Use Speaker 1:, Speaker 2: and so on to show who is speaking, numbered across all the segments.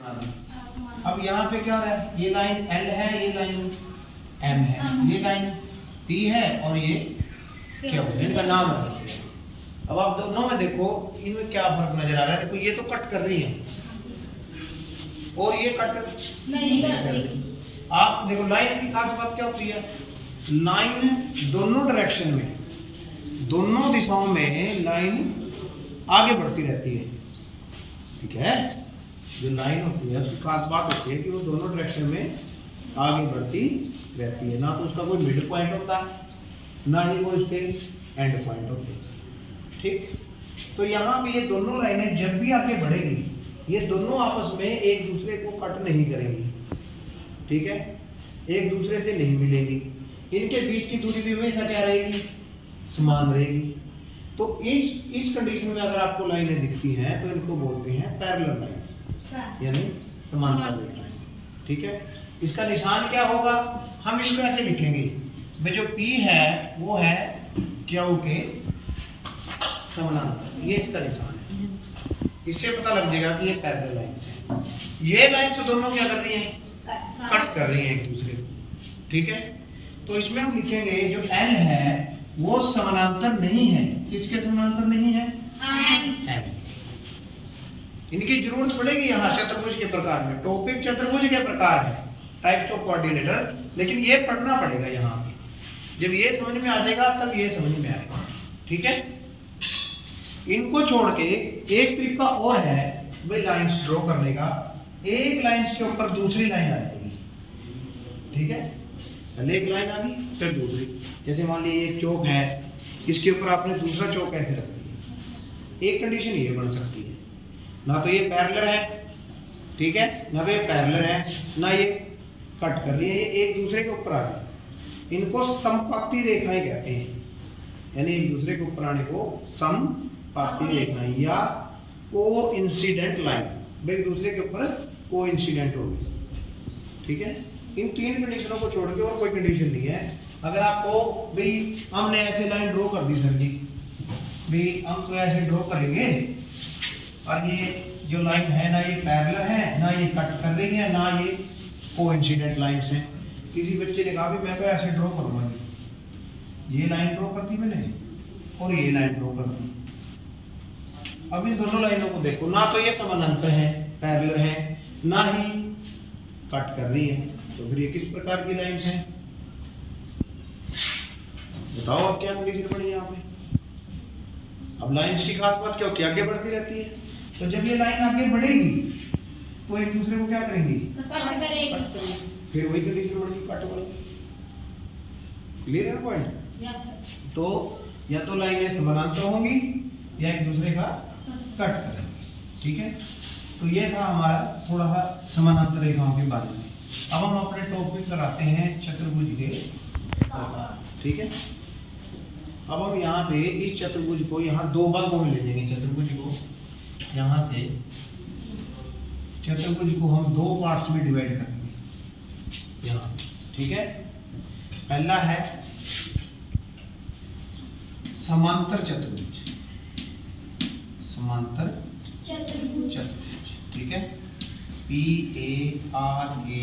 Speaker 1: अब यहाँ पे क्या हो रहा है, ये लाइन L है, ये लाइन M है, ये लाइन P है और ये क्या हो, इनका नाम है। अब आप दोनों में देखो इनमें क्या फर्क नजर आ रहा है। देखो ये तो कट कर रही है और ये कट नहीं कर रही। आप देखो लाइन की खास बात क्या होती है, लाइन दोनों डायरेक्शन में, दोनों दिशाओं में लाइन आगे बढ़ती रहती है। ठीक है, जो लाइन होती है उसकी खास बात होती है कि वो दोनों डायरेक्शन में आगे बढ़ती रहती है। ना तो उसका कोई मिड पॉइंट होता है, ना ही वो उसके एंड पॉइंट होते हैं। ठीक, तो यहाँ भी ये दोनों लाइनें जब भी आगे बढ़ेगी ये दोनों आपस में एक दूसरे को कट नहीं करेंगी। ठीक है, एक दूसरे से नहीं मिलेंगी, इनके बीच की दूरी भी हमेशा क्या रहेगी, समान रहेगी। तो इस कंडीशन में अगर आपको लाइनें दिखती हैं तो इनको बोलते हैं पैरेलल लाइंस, यानी समांतर रेखाएं। ठीक है, इसका निशान क्या होगा, हम इसको ऐसे लिखेंगे भाई जो P है वो है Q के समानांतर, ये इसका निशान है। इससे पता लग जाएगा कि ये पैरेलल लाइंस है। ये लाइंस दोनों क्या कर रही हैं, कट कर रही हैं एक दूसरे को। ठीक है, तो इसमें हम लिखेंगे जो L है वो समानांतर नहीं है। किसके समानांतर नहीं है, M। इनकी जरूरत पड़ेगी यहाँ चतुर्भुज के प्रकार में। टॉपिक चतुर्भुज के प्रकार है, टाइप्स ऑफ कोऑर्डिनेटर, लेकिन ये पढ़ना पड़ेगा यहाँ पे। जब ये समझ में आ जाएगा तब ये समझ में आएगा। ठीक है, इनको छोड़ के एक तरीका और है भाई लाइंस ड्रॉ करने का। एक लाइंस के ऊपर दूसरी लाइन आ जाएगी। ठीक है, पहले एक लाइन आ गई फिर दूसरी। जैसे मान लीजिए एक चौक है, इसके ऊपर आपने दूसरा चौक ऐसे रख दिया। एक कंडीशन ये बन सकती है, ना तो ये पैरेलल है, ठीक है, ना तो ये पैरेलल है, ना ये कट कर रही है, ये एक दूसरे के ऊपर आ रही है। इनको समपाती रेखाएं कहते हैं, यानी एक दूसरे के ऊपर आने को समपाती रेखाएं या कोइंसिडेंट लाइन, भाई एक दूसरे के ऊपर कोइंसिडेंट होगी। ठीक है, इन तीन कंडीशनों को छोड़ के और कोई कंडीशन नहीं है। अगर आपको भाई हमने ऐसे लाइन ड्रॉ कर दी सर जी, भाई हम तो ऐसे ड्रॉ करेंगे और ये जो लाइन है ना ये पैरेलल है, ना ये कट कर रही है, ना ये कोइंसिडेंट लाइंस हैं। किसी बच्चे ने कहा भी मैं तो ऐसे ड्रॉ करूँगा, ये लाइन ड्रॉ कर दी मैंने और ये लाइन ड्रॉ कर दी। अब इन दोनों लाइनों को देखो, ना तो ये समानांतर है, पैरेलल है, ना ही कट कर रही है, तो फिर ये किस प्रकार की लाइंस हैं बताओ। अब क्या कंडीशन बनी यहाँ पे। अब लाइंस की खास बात क्या होती है, आगे बढ़ती रहती है। तो जब ये लाइन आगे बढ़ेगी तो एक दूसरे को क्या करेंगी, कट करेंगी। फिर वही कंडीशन बनेगी, कट वाली। क्लियर है पॉइंट। तो या तो लाइनें समानांतर होंगी या एक दूसरे का कट करेंगे। ठीक है, तो ये था हमारा थोड़ा सा समानांतर रेखाओं के बारे में। अब हम अपने टॉपिक पर आते हैं चतुर्भुज के। ठीक है, अब हम यहाँ पे इस चतुर्भुज को यहाँ दो भागों में ले लेंगे। चतुर्भुज को यहाँ से, चतुर्भुज को हम दो पार्ट्स में डिवाइड करेंगे यहाँ। ठीक है, पहला है समांतर चतुर्भुज, समांतर चतुर्भुज। ठीक है, PARALLEGRAM,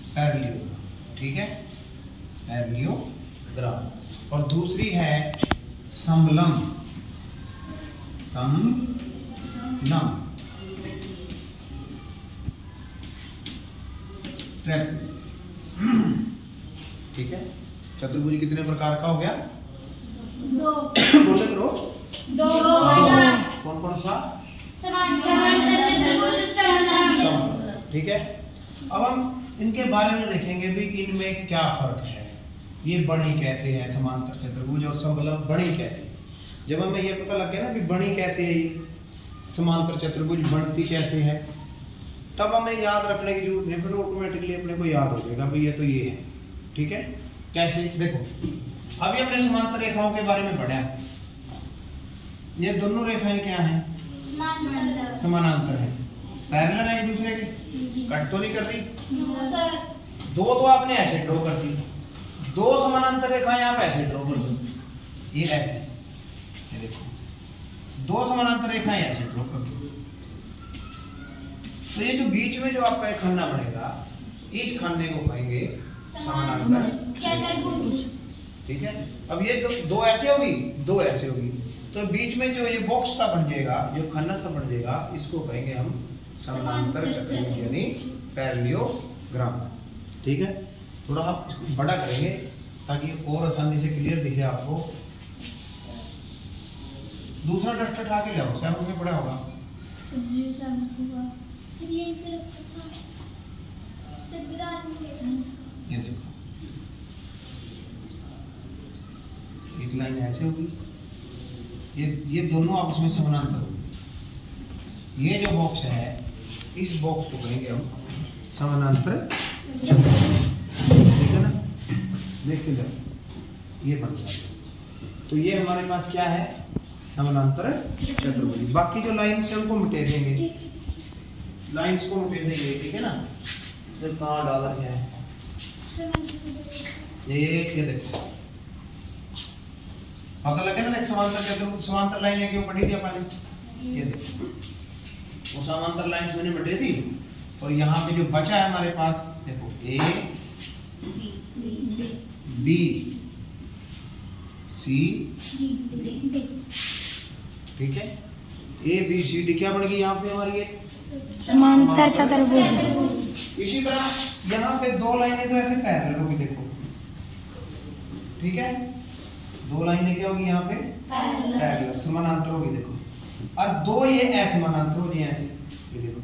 Speaker 1: पैरेललोग्राम। ठीक है, पैरेललोग्राम। और दूसरी है समलम, समलम ठीक है, चतुर्भुज कितने प्रकार का हो गया,
Speaker 2: दो।
Speaker 1: बोले करो,
Speaker 2: दो।
Speaker 1: कौन कौन सा, ठीक है। अब हम इनके बारे में देखेंगे भी कि इनमें क्या फर्क है, ये बणी कैसे है समांतर चतुर्भुज और समलम बणी कैसे। जब हमें ये पता लग गया ना कि बणी कैसे है, ये समांतर चतुर्भुज बनती कैसे है, तब हमें याद रखने की जरूरत नहीं, फिर ऑटोमेटिकली अपने को याद हो जाएगा भाई ये तो ये है। ठीक है, कैसे देखो, अभी हमने समांतर रेखाओं के बारे में पढ़ा। ये दोनों रेखाएं क्या हैं, समानांतर है, पैरेलल है एक दूसरे के, कट तो नहीं कर रही। दो तो आपने ऐसे ड्रॉ कर दी, दो समानांतर रेखाएं आप ऐसे ड्रॉ कर दो, ये ऐसे, ये देखो दो समानांतर रेखाएं ऐसे ड्रॉ कर दो। तो ये जो बीच में जो आपका एक खन्ना बनेगा, इस खन्ने को कहेंगे समानांतर। ठीक है, अब ये दो ऐसे होगी, दो ऐसे होगी, तो बीच में जो ये बॉक्स सा बन जाएगा, जो खन्ना सा बन जाएगा, इसको कहेंगे हम समानांतर चतुर्भुज यानी पैरेललोग्राम। ठीक है, थोड़ा आप बड़ा करेंगे ताकि और आसानी से क्लियर दिखे आपको। दूसरा डस्टर उठा के ले आओ, सैम में बड़ा होगा। ये देखो, एक लाइन ऐसे होगी, ये दोनों आपस में समानांतर होगी। ये जो बॉक्स है, इस बॉक्स को कहेंगे हम समानांतर चतुर्भुज। ठीक है ना, देख के लो, ये बन गया। तो ये हमारे पास क्या है, समानांतर चतुर्भुज। बाकी जो लाइन्स है उनको मिटे देंगे, लाइन्स को मिटे देंगे। ठीक है ना, तो कहाँ डाला है ये देखो, पता लगे ना, समांतर चतुर्भुज, समांतर लाइन क्यों पढ़ी थी अपन। ये देखो, वो समांतर लाइन मैंने मिटे थी, और यहाँ पे जो बचा है हमारे पास, देखो ए बी सी, ठीक है, ए बी सी डी क्या बन गई यहाँ पे हमारी, ये
Speaker 2: समांतर चतुर्भुज।
Speaker 1: इसी तरह यहाँ पे दो लाइनें तो ऐसे पैरेलल होगी, देखो। ठीक है, दो लाइनें क्या होगी यहाँ पे, पैरेलल समानांतर होगी, देखो। और दो ये असमानांतर हो जाए ऐसे, ये देखो।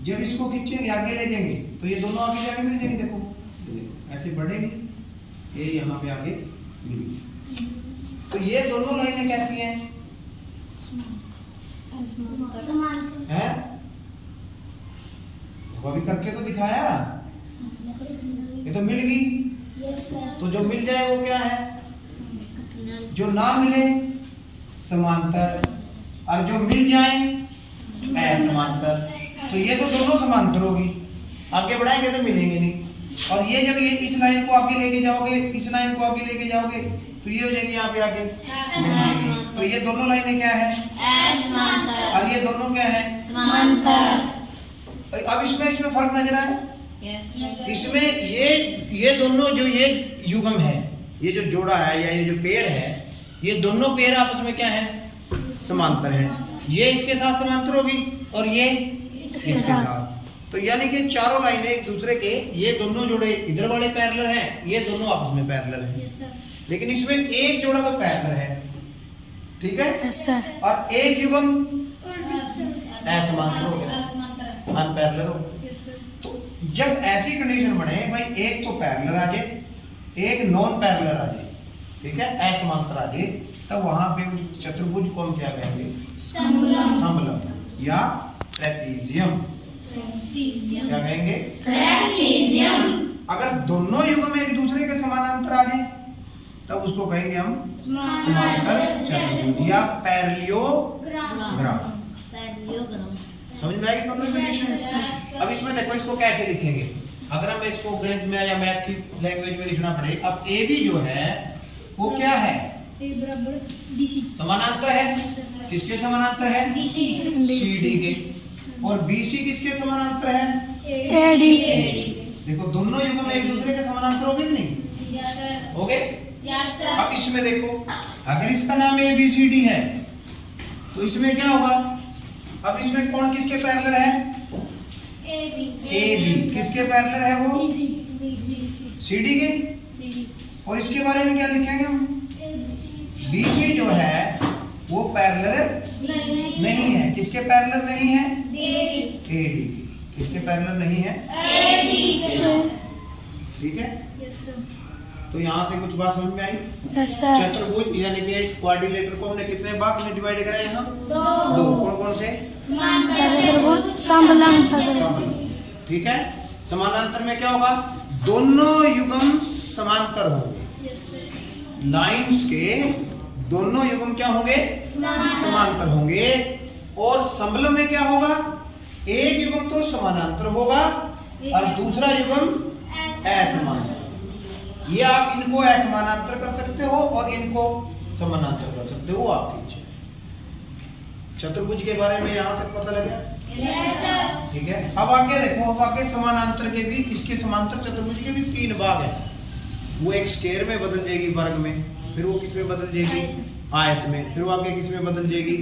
Speaker 1: जब इसको खींचेंगे, आगे ले जाएंगे, तो ये दोनों आगे जाके मिल जाएंगे, देखो। ये देखो, ऐसे बढ़ेगी, ये यहाँ पे आगे मिलेगी। तो ये दोनों लाइनें कैसी हैं, हैं? अभी करके तो दिखाया, ये तो मिल गई। तो जो मिल जाए वो क्या है, जो ना मिले समांतर, और जो मिल जाए असमांतर। तो ये तो दोनों समांतर होगी, आगे बढ़ाएंगे तो मिलेंगे नहीं। और ये जब ये इस लाइन को आगे लेके जाओगे, इस लाइन को आगे लेके जाओगे, तो ये हो जाएगी यहाँ पे आगे। तो ये दोनों लाइनें क्या है, और ये दोनों क्या है,
Speaker 2: समांतर।
Speaker 1: अब इसमें फर्क नजर आया। इसमें ये दोनों जो ये युग्म है, ये जो जोड़ा है या ये जो पेयर है, ये दोनों पेयर आपस में क्या है, समांतर है। ये इसके साथ समांतर होगी और ये इसके साथ। तो यानी कि चारों लाइनें एक दूसरे के, ये दोनों जोड़े इधर वाले पैरेलल हैं, ये दोनों आपस में पैरेलल हैं। लेकिन इसमें एक जोड़ा तो पैरेलल है, ठीक है, और एक युग्म असमांतर हो गया, अनपैरेलल हो गया। तो जब ऐसी कंडीशन बने भाई, एक तो पैरेलल आ जाए, एक नॉन पैरेलल आ जाए, ठीक है, असमांतर आ जाए, तब वहां पे उस चतुर्भुज को हम क्या कहेंगे, समलंब या ट्रेपीजियम। क्या कहेंगे,
Speaker 2: ट्रेपीजियम।
Speaker 1: अगर दोनों युग्म एक दूसरे के समानांतर आ जाए, तब उसको कहेंगे हम समांतर चतुर्भुज या पैरेललोग्राम। समझ में आएगी दोनों कंडीशन। अब इसमें देखो, इसको कैसे लिखेंगे, अगर हम इसको गणित में या मैथ की लैंग्वेज में लिखना पड़े। अब ए बी जो है वो क्या है, समानांतर है, किसके समानांतर है, सी डी के। और बी सी किसके समानांतर है,
Speaker 2: ए डी।
Speaker 1: देखो दोनों युग्म एक दूसरे के समानांतर हो गए नहीं, हो गए। अब इसमें देखो, अगर इसका नाम ए बी सी डी है, तो इसमें क्या होगा, अब इसमें कौन किसके पैरेलल है, ए बी किसके पैरेलल है, वो सी डी के। और इसके बारे में क्या लिखेंगे हम, बी सी जो है वो पैरेलल नहीं है, किसके पैरेलल नहीं है, ए डी के। किसके पैरेलल नहीं है, ए डी के। ठीक है, तो यहाँ पे कुछ बात समझ में आई। चतुर्भुज यानी कि क्वाड्रिलेटर को हमने कितने भाग में डिवाइड करा है, यहाँ दो। कौन कौन से,
Speaker 2: चतुर्भुज, समलंब।
Speaker 1: ठीक है, समानांतर में क्या होगा, दोनों युग्म समांतर होंगे, लाइंस के दोनों युग्म क्या होंगे, समांतर होंगे। और समलंब में क्या होगा, एक युग्म तो समानांतर होगा और दूसरा युग्म असमांतर। ये आप इनको असमानांतर कर सकते हो और इनको समानांतर कर सकते हो, वो आपकी इच्छा। चतुर्भुज के बारे में यहाँ तक पता लगा? ठीक है। अब आगे देखो, अब आगे समानांतर के भी, इसके समांतर चतुर्भुज के भी 3 भाग हैं। वो एक स्क्वायर में बदल जाएगी, वर्ग में, फिर वो किस में बदल जाएगी? आयत में, फिर वो आगे किस में बदल जाएगी?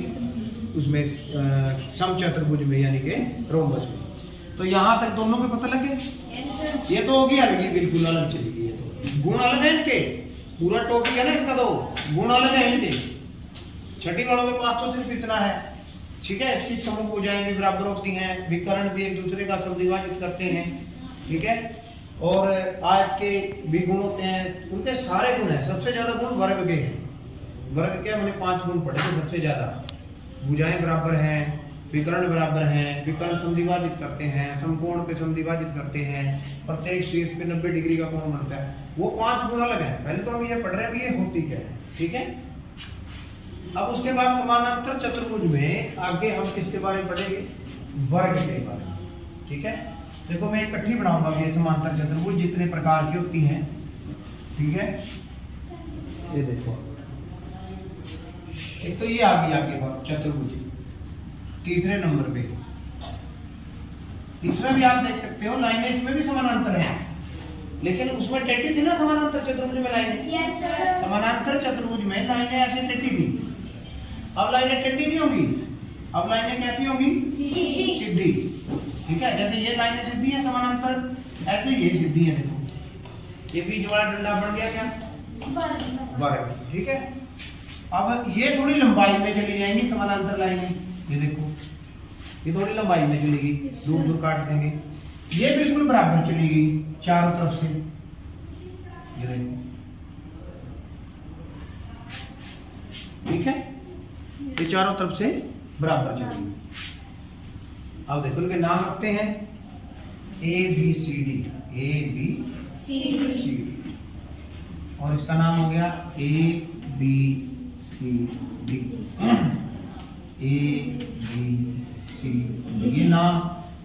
Speaker 1: उसमें समचतुर्भुज में, यानी कि रोम्बस में। तो यहाँ तक दोनों के पता लगे? ये तो होगी अलग ही, बिल्कुल अलग चलेगी। ये तो गुण अलग है इनके, पूरा टॉपिक है ना इसका, तो गुण अलग है इनके। छठी वालों के पास तो सिर्फ इतना है, ठीक है। इसकी समूह पूजाएं भी बराबर होती हैं, विकर्ण भी एक दूसरे का समद्विभाजित करते हैं, ठीक है। और आयत के भी गुण होते हैं, उनके सारे गुण हैं। सबसे ज्यादा गुण वर्ग के हैं। वर्ग के हमने 5 गुण पढ़े थे सबसे ज्यादा। भुजाएं बराबर हैं, विकर्ण बराबर हैं, विकर्ण समद्विभाजित करते हैं, समकोण पे समद्विभाजित करते हैं, प्रत्येक शीर्ष पे 90 डिग्री का कोण बनता है। वो 5 गुण अलग हैं। पहले तो हम ये पढ़ रहे हैं कि ये होती क्या है, ठीक है। अब उसके बाद समानांतर चतुर्भुज में आगे हम किसके बारे में पढ़ेंगे? वर्ग के बारे में, ठीक है। देखो मैं इकट्ठी बनाऊंगा ये समांतर चतुर्भुज जितने प्रकार की होती हैं, ठीक है। ये देखो, एक तो ये आ गई आपके पास चतुर्भुज तीसरे नंबर पे। इसमें भी आप देख सकते हो लाइनें इसमें भी समानांतर हैं, लेकिन उसमें टेढ़ी थी ना समानांतर चतुर्भुज में लाइनें। समानांतर चतुर्भुज में लाइनें ऐसे टेढ़ी थी, अब लाइनें टेढ़ी नहीं होगी, अब लाइनें कैसी होगी? सीधी, ठीक है। जैसे ये लाइनें सीधी है समानांतर, ऐसे ये सीधी है। देखो ये बीच वाला डंडा बढ़ गया क्या? वर्ग, ठीक है। अब ये थोड़ी लंबाई में चली जाएंगी समानांतर लाइनें, ये देखो ये थोड़ी लंबाई में चलेगी, दूर दूर काट देंगे। ये बिल्कुल बराबर चलेगी चारों तरफ से, ये देखो, ठीक है। ये चारों तरफ से बराबर चलेगी। अब देखो इनके नाम रखते हैं ABCD, ABCD, और इसका नाम हो गया ABCD, ABCD। ये नाम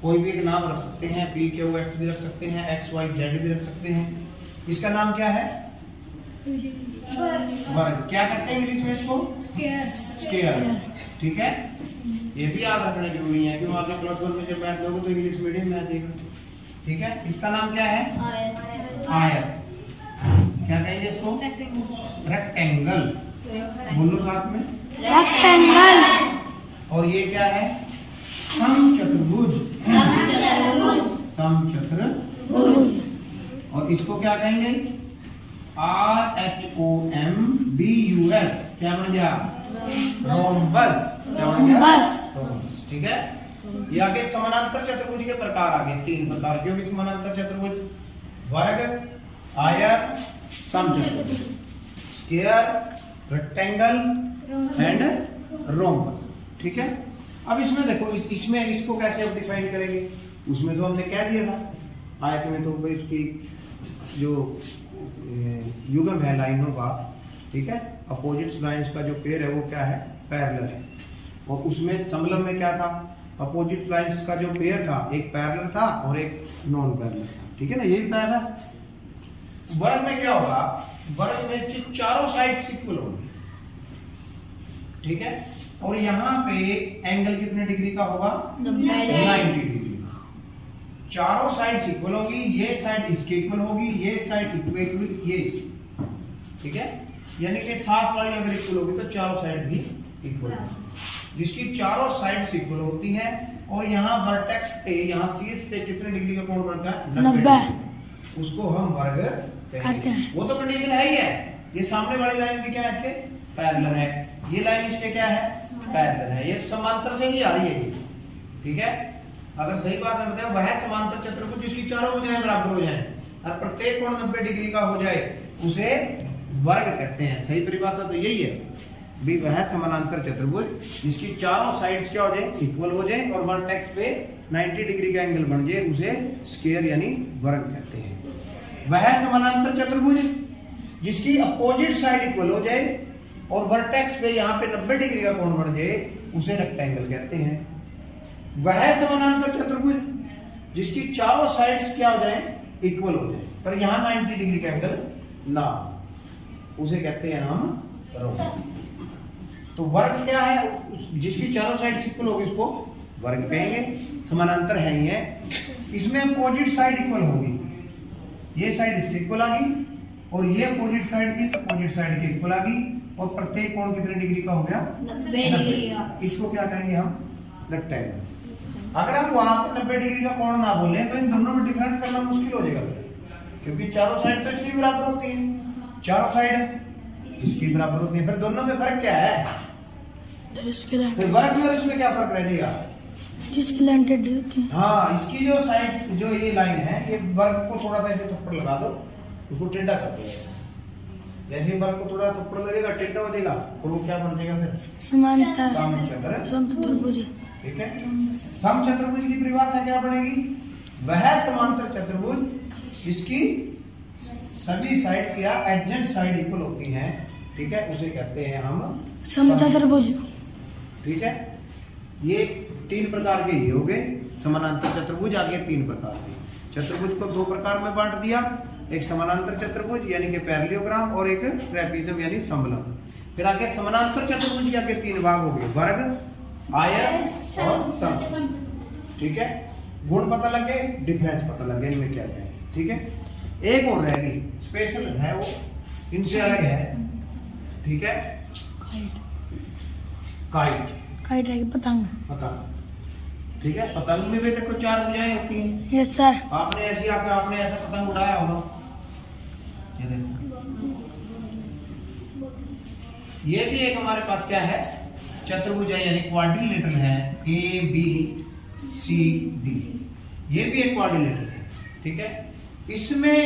Speaker 1: कोई भी एक नाम रख सकते हैं, PQX भी रख सकते हैं, XYZ भी रख सकते हैं। इसका नाम क्या है? वर्ग। क्या कहते हैं इंग्लिश में इसको? स्क्वायर, ठीक है। ये भी याद रखना जरूरी है, क्योंकि आगे +1 में जब मैथ लोगे तो इंग्लिश मीडियम में आ जाएगा, ठीक है। इसका नाम क्या है? आयत। क्या कहेंगे इसको? रेक्टेंगल। बोलो साथ में,
Speaker 2: रेक्टेंगल।
Speaker 1: और ये क्या है? समचतुर्भुज, समचतुर्भुज। और इसको क्या कहेंगे? RHOMBUS। क्या बन गया? रोम्बस। क्या बन गया? रोम्बस, ठीक है। ये आगे समानांतर चतुर्भुज के प्रकार आ गए, 3 प्रकार के होंगे समानांतर चतुर्भुज: वर्ग, आयत, समचतुर्भुज, स्क्वायर, रेक्टेंगल एंड रोम्बस, ठीक है। अब इसमें देखो, इसमें इसको कैसे आप डिफाइन करेंगे? उसमें तो हमने कह दिया था, आयत में तो भाई उसकी जो युग्म है लाइनों का, ठीक है, अपोजिट लाइंस का जो पेयर है वो क्या है? पैरेलल है। और उसमें समलंब में क्या था? अपोजिट लाइंस का जो पेयर था, एक पैरेलल था और एक नॉन पैरेलल था, ठीक है ना। यही बताया था। वर्ग में क्या होगा? वर्ग में इसकी चारों साइड्स इक्वल होंगी, ठीक है। और यहाँ पे एंगल कितने डिग्री का होगा? 90 डिग्री। चारों साइड्स इक्वल होगी, ये साइड इसके इक्वल होगी, ये साइड इक्वल, ये इसकी, ठीक है। यानी कि साथ वाली अगर इक्वल होगी तो चारों साइड भी इक्वल होगी। जिसकी चारों साइड्स इक्वल होती हैं और यहाँ वर्टेक्स पे, यहाँ शीर्ष पे कितने डिग्री का कोण बनता है? 90। उसको हम वर्ग कहते हैं। वो तो कंडीशन है ही है। ये सामने वाली लाइन भी क्या है? इसके पैरेलल है। ये लाइन इसके क्या है? पैरेलल है। ये समांतर से ही आ रही है ये, ठीक है। अगर सही बात है बताएं, वह समांतर चतुर्भुज जिसकी चारों भुजाएं बराबर हो जाएं और प्रत्येक कोण 90 डिग्री का हो जाए, उसे वर्ग कहते हैं। सही परिभाषा तो यही है भी, वह समानांतर चतुर्भुज जिसकी चारों साइड्स क्या हो जाए? इक्वल हो जाए और वर्टेक्स पे 90 डिग्री का एंगल बन जाए, उसे स्क्वायर यानी वर्ग कहते हैं। वह समानांतर चतुर्भुज जिसकी अपोजिट साइड इक्वल हो जाए और वर्टेक्स पे यहाँ पे 90 डिग्री का कोण बन जाए, उसे रेक्टेंगल कहते हैं। वह समानांतर चतुर्भुज जिसकी चारों साइड्स क्या हो जाए? इक्वल हो जाए, पर यहाँ 90 डिग्री का एंगल ना, उसे कहते हैं हम रो। तो वर्ग क्या है, जिसकी चारों साइड इक्वल होगी उसको वर्ग कहेंगे। समानांतर है ये, इसमें अपोजिट साइड इक्वल होगी, ये साइड इसके इक्वल आ गई और ये अपोजिट साइड इस अपोजिट साइड के इक्वल आ गई, और प्रत्येक कोण कितने डिग्री का हो गया,
Speaker 3: 90 डिग्री का।
Speaker 1: इसको क्या कहेंगे हम, रेक्टेंगल। अगर हम वहां पर 90 डिग्री का कोण ना बोले तो इन दोनों में डिफरेंस करना मुश्किल हो जाएगा, क्योंकि चारों साइड तो इसकी बराबर होती है, चारों साइड इसकी बराबर होती है, फिर दोनों में फर्क क्या है, फिर वर्ग में और इसमें क्या फर्क रह जाएगा,
Speaker 2: जिसकी लाइन टेढ़ी होती है।
Speaker 1: हाँ इसकी जो साइड जो ये लाइन है, ये वर्ग को थोड़ा सा ऐसे थप्पड़ लगा दो, उसको टेढ़ा कर दो, जैसे वर्ग को थोड़ा थप्पड़ लगेगा टेढ़ा हो जाएगा, और वो क्या बन जाएगा फिर,
Speaker 2: समांतर
Speaker 1: समचतुर।
Speaker 2: समचतुर्भुज।
Speaker 1: ठीक है, समचतुर्भुज की परिभाषा क्या बनेगी, वह समांतर चतुर्भुज जिसकी सभी साइड्स या एडजेंट साइड इक्वल होती हैं, ठीक है, उसे कहते हैं हम
Speaker 2: समचतुर्भुज।
Speaker 1: ठीक है, ये 3 प्रकार के ये हो गए समानांतर चतुर्भुज। आगे 3 प्रकार के चतुर्भुज को 2 प्रकार में बांट दिया, एक समानांतर चतुर्भुज यानी कि पैरेललोग्राम, और एक ट्रेपीजियम यानी समलंब। फिर आगे समानांतर चतुर्भुज के आगे 3 भाग हो गए, वर्ग, आयत और सम। ठीक है, गुण पता लगे, डिफरेंस पता लगे इनमें क्या क्या है। ठीक है, एक और रह गई स्पेशल है, वो इनसे अलग है। ठीक है, काइट,
Speaker 2: काइट रहेगी पतंग।
Speaker 1: पतंग। ठीक है, पतंग में भी देखो 4 भुजाएं होती हैं।
Speaker 2: Yes sir.
Speaker 1: आपने ऐसा पतंग उड़ाया होगा, ये देखो, ये भी एक हमारे पास क्या है, चतुर्भुज है, यानी क्वाड्रिलेटरल है, ABCD, ये भी एक क्वाड्रिलेटरल है। ठीक है, इसमें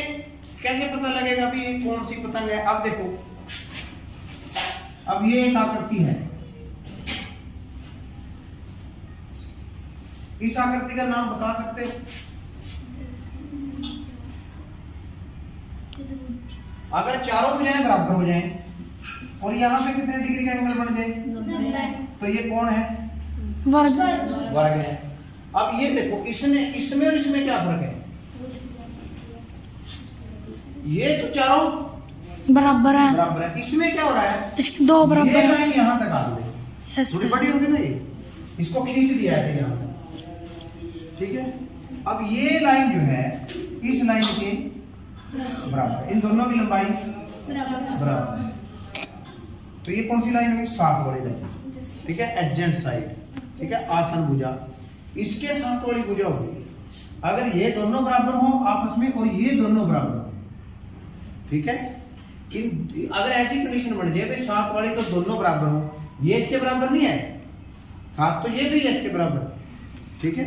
Speaker 1: कैसे पता लगेगा भी ये कौन सी पतंग है। अब देखो, अब ये एक आकृति है, इस आकृति का नाम बता सकते हैं? अगर चारों भुजाएं बराबर हो जाएं और यहाँ पे कितने डिग्री का एंगल बन जाए,
Speaker 3: 90।
Speaker 1: तो ये कौन है,
Speaker 2: वर्ग।
Speaker 1: वर्ग है। अब ये देखो, इसमें और इसमें क्या फर्क है, ये तो चारों
Speaker 2: बराबर है,
Speaker 1: बराबर है, इसमें क्या हो रहा है,
Speaker 2: इसकी 2 बराबर
Speaker 1: ये
Speaker 2: है।
Speaker 1: लाइन यहाँ तक आ गई,
Speaker 2: यस
Speaker 1: थोड़ी
Speaker 2: सर।
Speaker 1: बड़ी होगी ना, ये इसको खींच दिया है यहाँ तक। ठीक है, अब ये लाइन जो है इस लाइन के बराबर, इन दोनों की लंबाई बराबर है, तो ये कौन सी लाइन हुई, 7 वाली लाइन। ठीक है, एडजेंट साइड। ठीक है, आसन भुजा, इसके 7 वाली भुजा होगी। अगर ये दोनों बराबर हो आपस में और ये दोनों बराबर हो, ठीक है, अगर ऐसी कंडीशन बन जाए भाई 7 वाली तो दोनों बराबर हो, ये इसके बराबर नहीं है, 7 तो ये भी है इसके बराबर, ठीक है,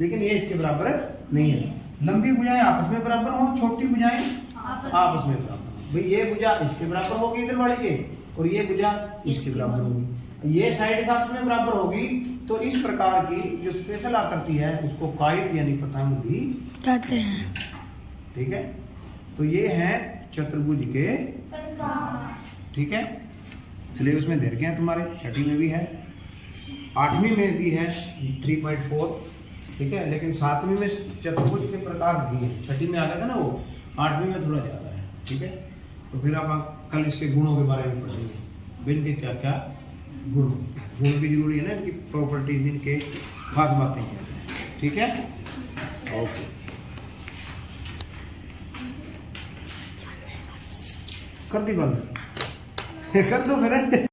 Speaker 1: लेकिन ये इसके बराबर नहीं है। लंबी भुजाएं आपस में बराबर हो, छोटी भुजाएं आपस में बराबर हो। भाई ये भुजा इसके बराबर होगी इधर वाली के, और ये भुजा इसके बराबर होगी, ये साइड आपस में बराबर होगी, तो इस प्रकार की जो स्पेशल आकृति है उसको काइट यानी पतंग भी
Speaker 2: कहते हैं।
Speaker 1: ठीक है, तो ये है चतुर्भुज के। ठीक है, सिलेबस में दे रखे हैं तुम्हारे, 6वीं में भी है, 8वीं में भी है 3.4। ठीक है, लेकिन 7वीं में चतुर्भुज के प्रकार भी है, 6वीं में आ गया था ना वो, 8वीं में थोड़ा ज़्यादा है। ठीक है, तो फिर आप कल इसके गुणों के बारे में पढ़ेंगे, बिल्कुल क्या क्या गुण होते हैं, गुण भी जरूरी है ना, इनकी प्रॉपर्टीज, इनके खास बातें क्या हैं। ठीक है, ओके, कर दी बात कर दो फिर।